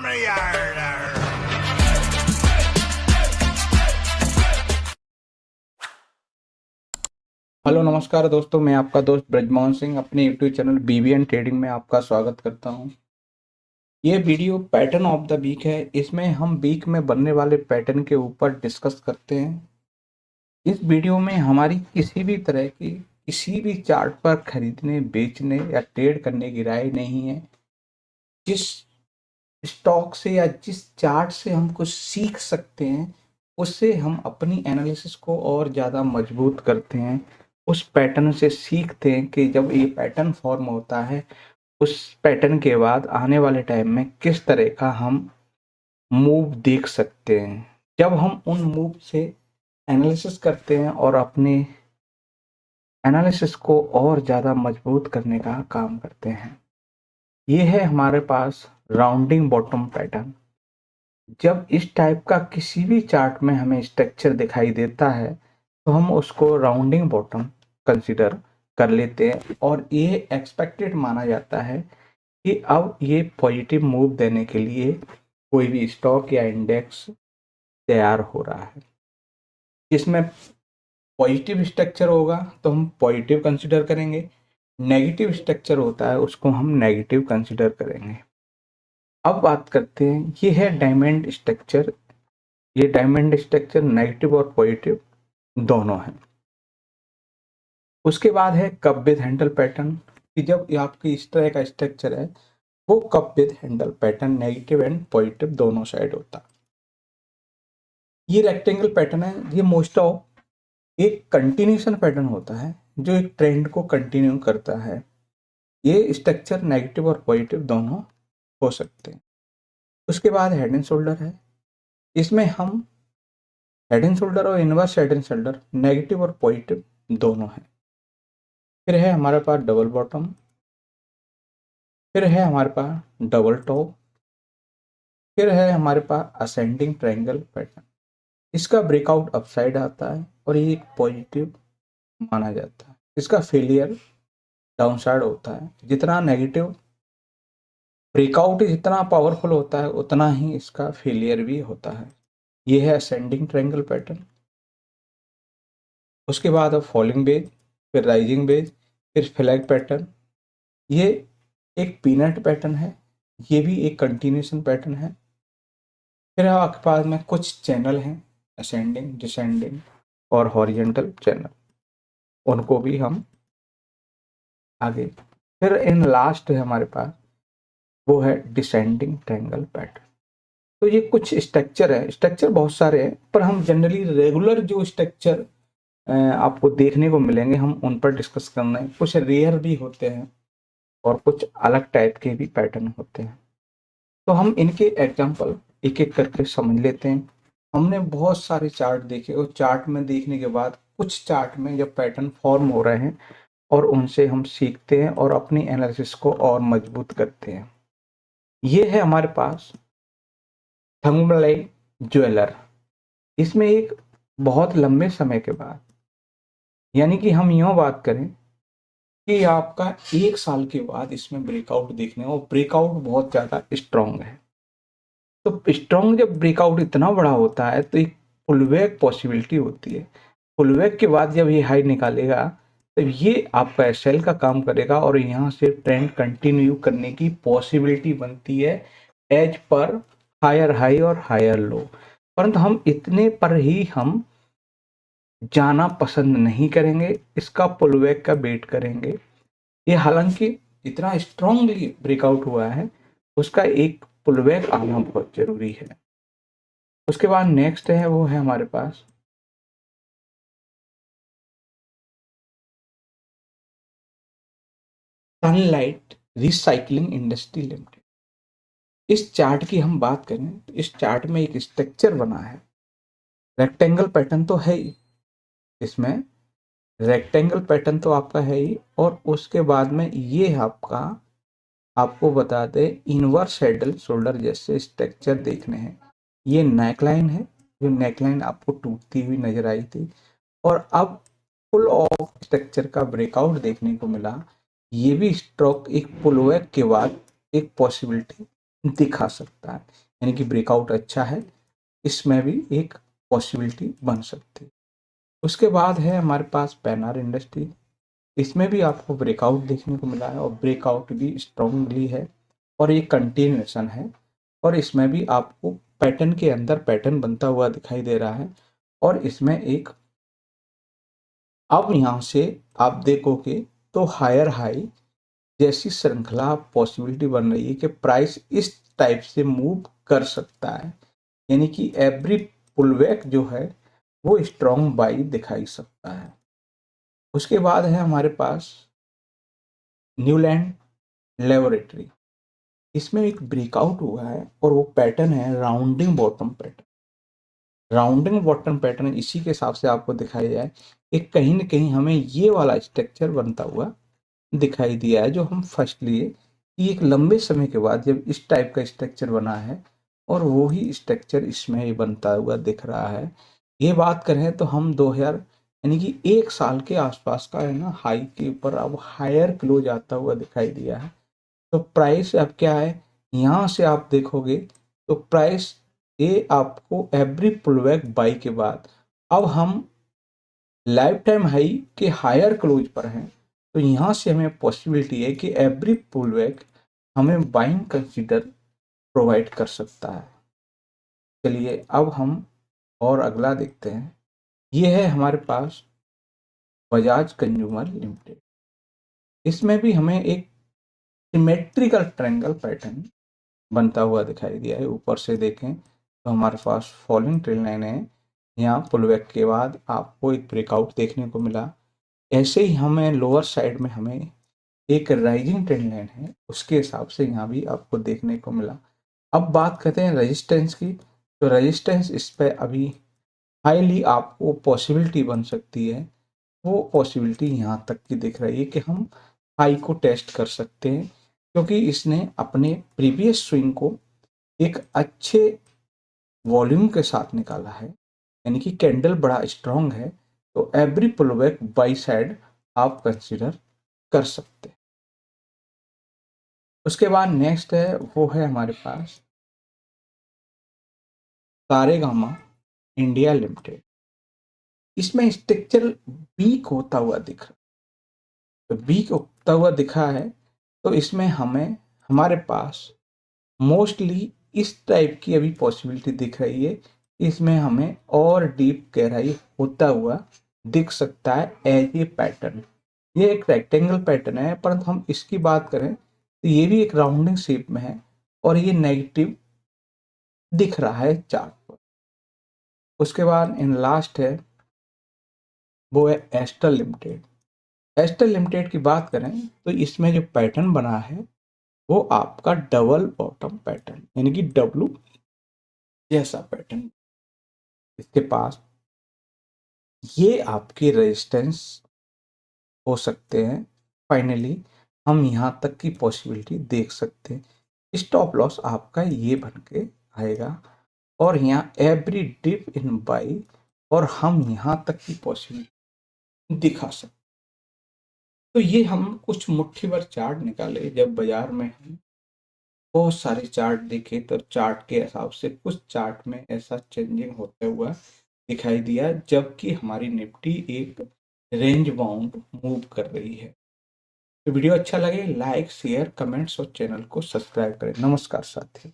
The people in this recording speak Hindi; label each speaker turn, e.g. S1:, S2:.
S1: हेलो नमस्कार दोस्तों, मैं आपका दोस्त ब्रजमोहन सिंह अपने यूट्यूब चैनल बीबीएन ट्रेडिंग में आपका स्वागत करता हूं। ये video pattern of the week है। इसमें हम वीक में बनने वाले पैटर्न के ऊपर डिस्कस करते हैं। इस वीडियो में हमारी किसी भी तरह की किसी भी चार्ट पर खरीदने, बेचने या ट्रेड करने की राय नहीं है। जिस स्टॉक से या जिस चार्ट से हम कुछ सीख सकते हैं, उससे हम अपनी एनालिसिस को और ज़्यादा मजबूत करते हैं। उस पैटर्न से सीखते हैं कि जब ये पैटर्न फॉर्म होता है, उस पैटर्न के बाद आने वाले टाइम में किस तरह का हम मूव देख सकते हैं। जब हम उन मूव से एनालिसिस करते हैं और अपने एनालिसिस को और ज़्यादा मजबूत करने का काम करते हैं। ये है हमारे पास राउंडिंग बॉटम पैटर्न। जब इस टाइप का किसी भी चार्ट में हमें स्ट्रक्चर दिखाई देता है, तो हम उसको राउंडिंग बॉटम कंसीडर कर लेते हैं और ये एक्सपेक्टेड माना जाता है कि अब ये पॉजिटिव मूव देने के लिए कोई भी स्टॉक या इंडेक्स तैयार हो रहा है। इसमें पॉजिटिव स्ट्रक्चर होगा तो हम पॉजिटिव कंसीडर करेंगे, नेगेटिव स्ट्रक्चर होता है उसको हम नेगेटिव कंसीडर करेंगे। अब बात करते हैं, ये है डायमंड स्ट्रक्चर। ये डायमंड स्ट्रक्चर नेगेटिव और पॉजिटिव दोनों है। उसके बाद है कप विद हैंडल पैटर्न, कि जब ये आपकी इस तरह का स्ट्रक्चर है, वो cup with handle pattern negative and positive दोनों साइड होता है। ये रेक्टेंगल पैटर्न है। ये मोस्ट ऑफ एक कंटिन्यूशन पैटर्न होता है जो एक ट्रेंड को कंटिन्यू करता है। ये स्ट्रक्चर नेगेटिव और पॉजिटिव दोनों हो सकते हैं। उसके बाद हेड एंड शोल्डर है। इसमें हम हेड एंड शोल्डर और inverse head and shoulder negative और पॉजिटिव दोनों है। फिर है हमारे पास डबल बॉटम, फिर है हमारे पास डबल टॉप, फिर है हमारे पास असेंडिंग ट्रायंगल पैटर्न। इसका ब्रेकआउट अपसाइड आता है और ये एक पॉजिटिव माना जाता है। इसका फेलियर डाउन साइड होता है। जितना नेगेटिव ब्रेकआउट जितना पावरफुल होता है, उतना ही इसका फेलियर भी होता है। ये है असेंडिंग ट्रायंगल पैटर्न। उसके बाद अब फॉलिंग वेज, फिर राइजिंग वेज, फिर फ्लैग पैटर्न। ये एक पीनट पैटर्न है। ये भी एक कंटिन्यूशन पैटर्न है। फिर आपके पास में कुछ चैनल हैं, असेंडिंग, डिसेंडिंग और हॉरिजॉन्टल चैनल, उनको भी हम आगे। फिर इन लास्ट है हमारे पास, वो है डिसेंडिंग ट्रायंगल पैटर्न। तो ये कुछ स्ट्रक्चर है। स्ट्रक्चर बहुत सारे हैं, पर हम जनरली रेगुलर जो स्ट्रक्चर आपको देखने को मिलेंगे, हम उन पर डिस्कस करना है। कुछ रेयर भी होते हैं और कुछ अलग टाइप के भी पैटर्न होते हैं। तो हम इनके एग्जांपल एक एक करके समझ लेते हैं। हमने बहुत सारे चार्ट देखे और चार्ट में देखने के बाद कुछ चार्ट में जब पैटर्न फॉर्म हो रहे हैं और उनसे हम सीखते हैं और अपनी एनालिसिस को और मजबूत करते हैं। ये है हमारे पास थंबनेल ज्वेलर। इसमें एक बहुत लंबे समय के बाद, यानी कि हम यूँ बात करें कि आपका 1 साल के बाद इसमें ब्रेकआउट देखने, और ब्रेकआउट बहुत ज़्यादा स्ट्रॉन्ग है। तो स्ट्रॉन्ग जब ब्रेकआउट इतना बड़ा होता है तो एक पुलबैक पॉसिबिलिटी होती है। पुलबैक के बाद जब ये हाई निकालेगा, तो ये आपका एसएल का काम करेगा और यहाँ से ट्रेंड कंटिन्यू करने की पॉसिबिलिटी बनती है एज पर हायर हाई और हायर लो। परंतु हम इतने पर ही हम जाना पसंद नहीं करेंगे, इसका पुलबैक का वेट करेंगे। ये हालांकि जितना स्ट्रांगली ब्रेकआउट हुआ है, उसका एक पुलबैक आना बहुत जरूरी है। उसके बाद नेक्स्ट है, वो है हमारे पास सनलाइट रिसाइकलिंग इंडस्ट्री लिमिटेड। इस चार्ट की हम बात करें तो इस चार्ट में एक स्ट्रक्चर बना है। रेक्टेंगल पैटर्न तो है ही इसमें, रेक्टेंगल पैटर्न तो आपका है ही, और उसके बाद में ये आपका, आपको बता दें, इनवर्स हेड एंड शोल्डर जैसे स्ट्रक्चर देखने हैं। ये नेकलाइन है, जो नेकलाइन आपको टूटती हुई नजर आई थी, और अब फुल ऑफ स्ट्रक्चर का ब्रेकआउट देखने को मिला। ये भी स्ट्रोक एक पुलबैक के बाद एक पॉसिबिलिटी दिखा सकता है, यानी कि ब्रेकआउट अच्छा है, इसमें भी एक पॉसिबिलिटी बन सकती है। उसके बाद है हमारे पास पैनार इंडस्ट्री, इसमें भी आपको ब्रेकआउट देखने को मिला है और ब्रेकआउट भी स्ट्रांगली है और ये कंटिन्यूएशन है और इसमें भी आपको पैटर्न के अंदर पैटर्न बनता हुआ दिखाई दे रहा है और इसमें एक अब यहाँ से आप देखोगे तो हायर हाई जैसी श्रृंखला पॉसिबिलिटी बन रही है कि प्राइस इस टाइप से मूव कर सकता है, यानी कि एवरी पुलबैक जो है वो स्ट्रॉन्ग बाई दिखाई सकता है। उसके बाद है हमारे पास न्यूलैंड लेबोरेटरी, इसमें एक ब्रेकआउट हुआ है और वो पैटर्न है rounding bottom pattern. Rounding bottom pattern इसी के हिसाब से आपको दिखाया जाए, एक कहीं ना कहीं हमें ये वाला स्ट्रक्चर बनता हुआ दिखाई दिया है जो हम फर्स्ट लिए कि एक लंबे समय के बाद जब इस टाइप का स्ट्रक्चर बना है और वो ही स्ट्रक्चर इसमें ही बनता हुआ दिख रहा है। ये बात करें तो हम 2000 यानी कि एक साल के आसपास का है ना हाई के ऊपर अब हायर क्लोज आता हुआ दिखाई दिया है। तो प्राइस अब क्या है, यहाँ से आप देखोगे तो प्राइस ये आपको एवरी पुलबैक बाई के बाद अब हम लाइफ टाइम हाई के हायर क्लोज पर हैं, तो यहाँ से हमें पॉसिबिलिटी है कि एवरी पुलबैक हमें बाइंग कंसीडर प्रोवाइड कर सकता है। चलिए अब हम और अगला देखते हैं, ये है हमारे पास बजाज कंज्यूमर लिमिटेड। इसमें भी हमें एक सिमेट्रिकल ट्रायंगल पैटर्न बनता हुआ दिखाई दिया है। ऊपर से देखें तो हमारे पास फॉलिंग ट्रेल लाइन है, यहाँ पुलबैक के बाद आपको एक ब्रेकआउट देखने को मिला। ऐसे ही हमें लोअर साइड में हमें एक राइजिंग ट्रेंड लाइन है, उसके हिसाब से यहाँ भी आपको देखने को मिला। अब बात करते हैं रेजिस्टेंस की, तो रेजिस्टेंस इस पर अभी हाईली आपको पॉसिबिलिटी बन सकती है, वो पॉसिबिलिटी यहाँ तक की दिख रही है कि हम हाई को टेस्ट कर सकते हैं, क्योंकि इसने अपने प्रीवियस स्विंग को एक अच्छे वॉल्यूम के साथ निकाला है, यानी कि कैंडल बड़ा स्ट्रांग है, तो एवरी पुलबैक बाई साइड आप कंसिडर कर सकते हैं। उसके बाद नेक्स्ट है वो है हमारे पास सारेगामा इंडिया लिमिटेड। इसमें स्ट्रक्चर वीक होता हुआ दिख रहा है, तो वीक होता हुआ दिखा है, तो इसमें हमें हमारे पास मोस्टली इस टाइप की अभी पॉसिबिलिटी दिख रही है, इसमें हमें और डीप गहराई होता हुआ दिख सकता है एज ए पैटर्न। ये एक रेक्टेंगल पैटर्न है, परंतु हम इसकी बात करें तो ये भी एक राउंडिंग शेप में है और ये नेगेटिव दिख रहा है चार्ट पर। उसके बाद इन लास्ट है वो है एस्टर लिमिटेड। एस्टर लिमिटेड की बात करें तो इसमें जो पैटर्न बना है वो आपका डबल बॉटम पैटर्न, यानी कि डब्लू जैसा पैटर्न। इसके पास ये आपके रेजिस्टेंस हो सकते हैं। फाइनली हम यहाँ तक की पॉसिबिलिटी देख सकते हैं, स्टॉप लॉस आपका ये बन के आएगा और यहाँ एवरी डिप इन बाई, और हम यहाँ तक की पॉसिबिलिटी दिखा सकते। तो ये हम कुछ मुट्ठी भर चार्ट निकाले, जब बाजार में हम बहुत सारे चार्ट देखे तो चार्ट के हिसाब से कुछ चार्ट में ऐसा चेंजिंग होता हुआ दिखाई दिया, जबकि हमारी निफ्टी एक रेंज बाउंड मूव कर रही है। तो वीडियो अच्छा लगे लाइक शेयर कमेंट्स और चैनल को सब्सक्राइब करें। नमस्कार साथियों।